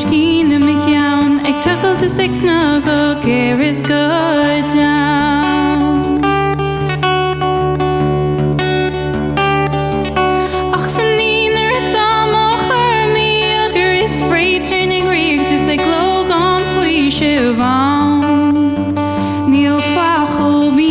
scíine me cheann ag tuchailt is ag snuggle géir is go down. Ach san níonar támach armí agur is freighter nig riachtas ag glóg an faoi sibhán. Níl fach ó bí.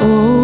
Oh